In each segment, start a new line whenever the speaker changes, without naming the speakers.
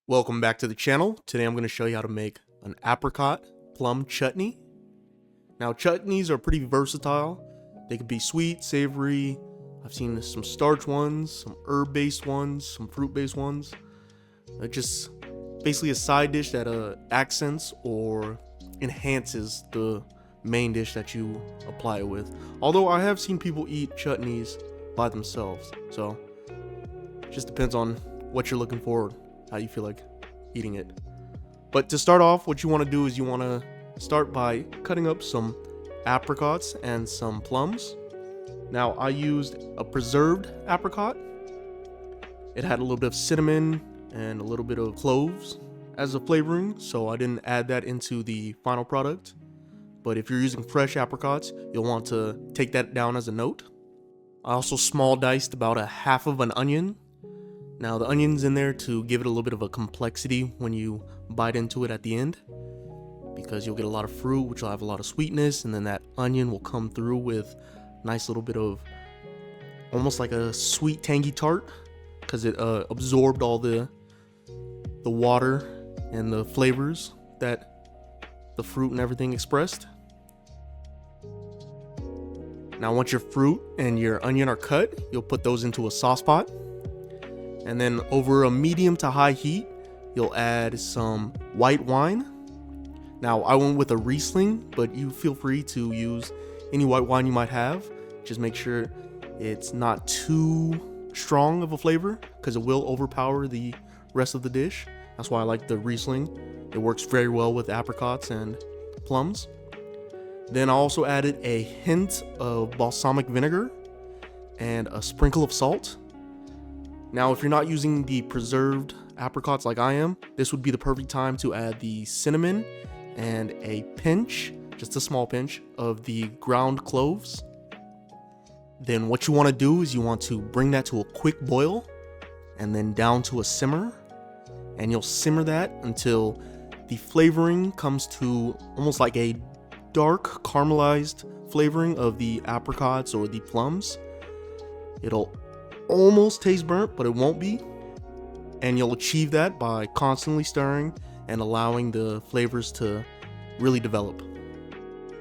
Welcome back to the channel. Today I'm going to show you how to make an apricot plum chutney. Now chutneys are pretty versatile. They could be sweet, savory. I've seen some starch ones, some herb-based ones, some fruit-based ones. Just basically a side dish that accents or enhances the main dish that you apply it with. Although I have seen people eat chutneys by themselves, so it just depends on what you're looking for, how you feel like eating it. But to start off, what you want to do is you want to start by cutting up some apricots and some plums. Now I used a preserved apricot. It had a little bit of cinnamon and a little bit of cloves as a flavoring, so I didn't add that into the final product. But if you're using fresh apricots, you'll want to take that down as a note. I also small diced about a half of an onion. Now the onion's in there to give it a little bit of a complexity when you bite into it at the end, because you'll get a lot of fruit, which will have a lot of sweetness, and then that onion will come through with a nice little bit of almost like a sweet tangy tart, because it absorbed all the water and the flavors that the fruit and everything expressed. Now once your fruit and your onion are cut, you'll put those into a sauce pot. And then over a medium to high heat, you'll add some white wine. Now I went with a Riesling, but you feel free to use any white wine you might have. Just make sure it's not too strong of a flavor, because it will overpower the rest of the dish. That's why I like the Riesling. It works very well with apricots and plums. Then I also added a hint of balsamic vinegar and a sprinkle of salt. Now, if you're not using the preserved apricots like I am, this would be the perfect time to add the cinnamon and a pinch, just a small pinch, of the ground cloves. Then what you want to do is you want to bring that to a quick boil and then down to a simmer. And you'll simmer that until the flavoring comes to almost like a dark caramelized flavoring of the apricots or the plums. It'll almost taste burnt, but it won't be. And you'll achieve that by constantly stirring and allowing the flavors to really develop.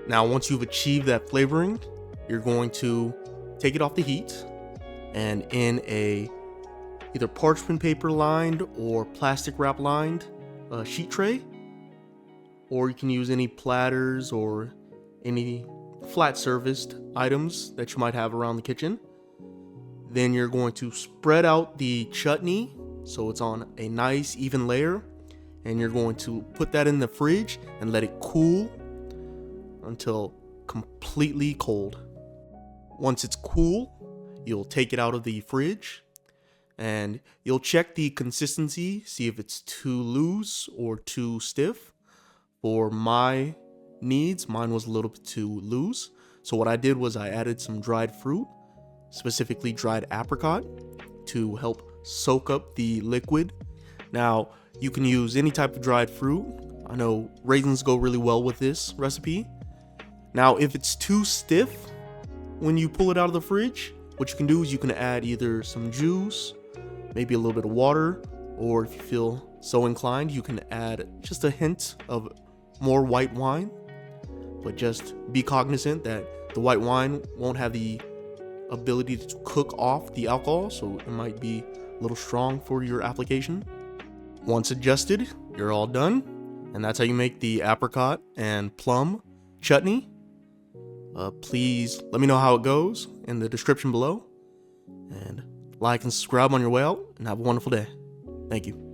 Now, once you've achieved that flavoring, you're going to take it off the heat, and in a either parchment paper lined or plastic wrap lined sheet tray, or you can use any platters or any flat surfaced items that you might have around the kitchen. Then you're going to spread out the chutney so it's on a nice even layer, and you're going to put that in the fridge and let it cool until completely cold. Once it's cool, you'll take it out of the fridge and you'll check the consistency, see if it's too loose or too stiff. For my needs, mine was a little bit too loose. So what I did was I added some dried fruit, specifically dried apricot, to help soak up the liquid. Now, you can use any type of dried fruit. I know raisins go really well with this recipe. Now, if it's too stiff when you pull it out of the fridge, what you can do is you can add either some juice, maybe a little bit of water, or if you feel so inclined, you can add just a hint of more white wine. But just be cognizant that the white wine won't have the ability to cook off the alcohol, so it might be a little strong for your application. Once adjusted, you're all done, and that's how you make the apricot and plum chutney. Please let me know how it goes in the description below, and like and subscribe on your way out, and have a wonderful day. Thank you.